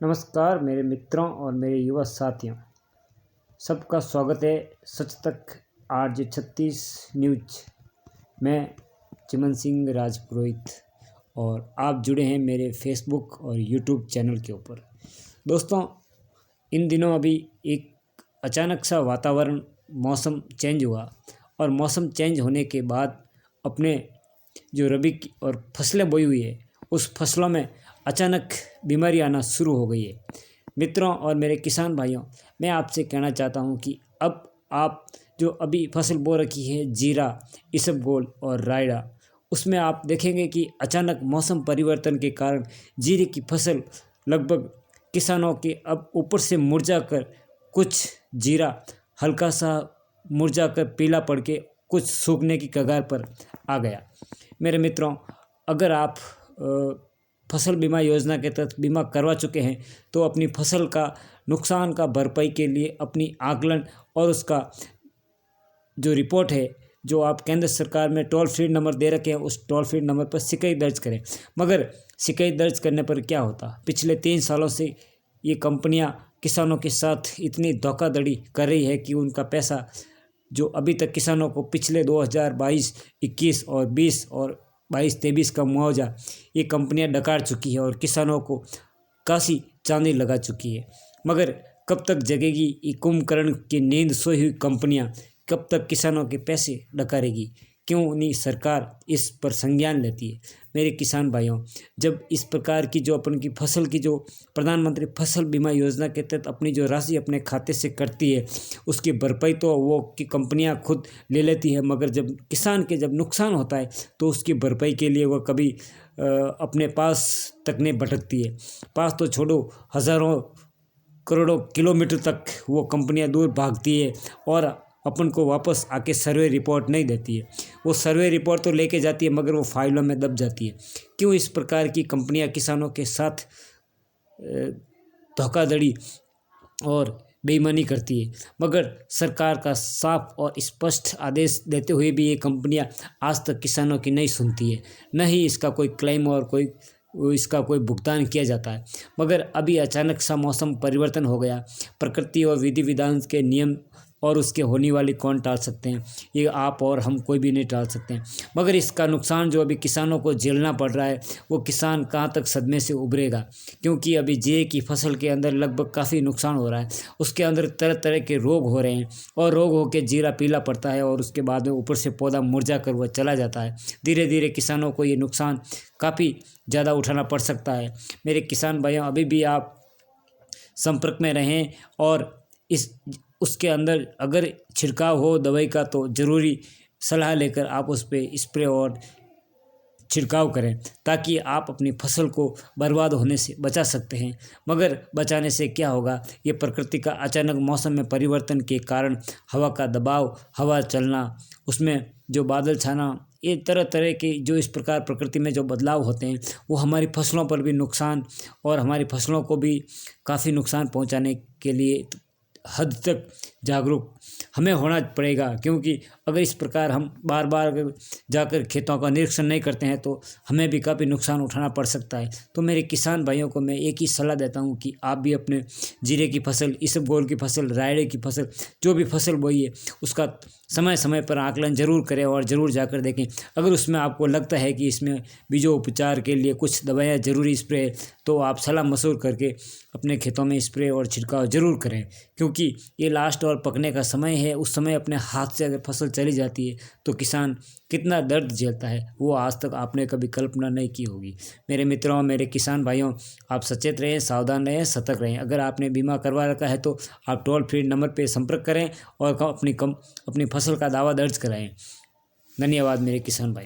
नमस्कार मेरे मित्रों और मेरे युवा साथियों, सबका स्वागत है सच तक RJ36 न्यूज। मैं चिमन सिंह राजपुरोहित और आप जुड़े हैं मेरे फेसबुक और यूट्यूब चैनल के ऊपर। दोस्तों, इन दिनों अभी एक अचानक सा वातावरण मौसम चेंज हुआ और मौसम चेंज होने के बाद अपने जो रबी की और फसलें बोई हुई है उस फसलों में अचानक बीमारी आना शुरू हो गई है। मित्रों और मेरे किसान भाइयों, मैं आपसे कहना चाहता हूं कि अब आप जो अभी फसल बो रखी है जीरा, इसबगोल और रायडा, उसमें आप देखेंगे कि अचानक मौसम परिवर्तन के कारण जीरे की फसल लगभग किसानों के अब ऊपर से मुरझा कर, कुछ जीरा हल्का सा मुरझा कर पीला पड़ के कुछ सूखने की कगार पर आ गया। मेरे मित्रों, अगर आप फसल बीमा योजना के तहत बीमा करवा चुके हैं तो अपनी फसल का नुकसान का भरपाई के लिए अपनी आकलन और उसका जो रिपोर्ट है जो आप केंद्र सरकार में टोल फ्री नंबर दे रखे हैं उस टोल फ्री नंबर पर शिकायत दर्ज करें। मगर शिकायत दर्ज करने पर क्या होता, पिछले 3 सालों से ये कंपनियां किसानों के साथ इतनी धोखाधड़ी कर रही है कि उनका पैसा जो अभी तक किसानों को पिछले 2022, 21 और 20 और 22-23 का मुआवजा ये कंपनियां डकार चुकी है और किसानों को कासी चांदी लगा चुकी है। मगर कब तक जगेगी ये कुंभकर्ण की नींद सोई हुई कंपनियां, कब तक किसानों के पैसे डकारेगी? क्यों नहीं सरकार इस पर संज्ञान लेती है? मेरे किसान भाइयों, जब इस प्रकार की जो अपन की फसल की जो प्रधानमंत्री फसल बीमा योजना के तहत अपनी जो राशि अपने खाते से कटती है उसकी भरपाई तो वो की कंपनियां खुद ले लेती है, मगर जब किसान के जब नुकसान होता है तो उसकी भरपाई के लिए वह कभी अपने पास तक नहीं भटकती है। पास तो छोड़ो, हज़ारों करोड़ों किलोमीटर तक वो कंपनियां दूर भागती है और अपन को वापस आके सर्वे रिपोर्ट नहीं देती है। वो सर्वे रिपोर्ट तो लेके जाती है मगर वो फाइलों में दब जाती है। क्यों इस प्रकार की कंपनियां किसानों के साथ धोखाधड़ी और बेईमानी करती है? मगर सरकार का साफ और स्पष्ट आदेश देते हुए भी ये कंपनियां आज तक किसानों की नहीं सुनती है, न ही इसका कोई क्लेम और इसका कोई भुगतान किया जाता है। मगर अभी अचानक सा मौसम परिवर्तन हो गया। प्रकृति और विधि विधान के नियम और उसके होने वाली कौन टाल सकते हैं? ये आप और हम कोई भी नहीं टाल सकते हैं। मगर इसका नुकसान जो अभी किसानों को झेलना पड़ रहा है वो किसान कहाँ तक सदमे से उभरेगा? क्योंकि अभी जीरे की फसल के अंदर लगभग काफ़ी नुकसान हो रहा है। उसके अंदर तरह तरह के रोग हो रहे हैं और रोग होकर जीरा पीला पड़ता है और उसके बाद में ऊपर से पौधा मुरझा कर वह चला जाता है। धीरे धीरे किसानों को ये नुकसान काफ़ी ज़्यादा उठाना पड़ सकता है। मेरे किसान भाइयों, अभी भी आप संपर्क में रहें और उसके अंदर अगर छिड़काव हो दवाई का तो ज़रूरी सलाह लेकर आप उस पर स्प्रे और छिड़काव करें ताकि आप अपनी फसल को बर्बाद होने से बचा सकते हैं। मगर बचाने से क्या होगा? ये प्रकृति का अचानक मौसम में परिवर्तन के कारण हवा का दबाव, हवा चलना, उसमें जो बादल छाना, ये तरह तरह के जो इस प्रकार प्रकृति में जो बदलाव होते हैं वो हमारी फसलों पर भी नुकसान और हमारी फसलों को भी काफ़ी नुकसान पहुंचाने के लिए हद तक जागरूक हमें होना पड़ेगा। क्योंकि अगर इस प्रकार हम बार बार जाकर खेतों का निरीक्षण नहीं करते हैं तो हमें भी काफ़ी नुकसान उठाना पड़ सकता है। तो मेरे किसान भाइयों को मैं एक ही सलाह देता हूं कि आप भी अपने जीरे की फसल, इसबगोल की फसल, रायड़े की फसल, जो भी फसल बोई है उसका समय समय पर आकलन जरूर करें और ज़रूर जाकर देखें। अगर उसमें आपको लगता है कि इसमें बीजों उपचार के लिए कुछ दवाइयाँ ज़रूरी स्प्रे है तो आप सलाह मशवरा करके अपने खेतों में स्प्रे और छिड़काव ज़रूर करें। क्योंकि ये लास्ट और पकने का समय है, उस समय अपने हाथ से अगर फसल चली जाती है तो किसान कितना दर्द झेलता है वो आज तक आपने कभी कल्पना नहीं की होगी। मेरे मित्रों, मेरे किसान भाइयों, आप सचेत रहें, सावधान रहें, सतर्क रहें। अगर आपने बीमा करवा रखा है तो आप टोल फ्री नंबर पर संपर्क करें और अपनी फसल का दावा दर्ज कराएं। धन्यवाद मेरे किसान भाई।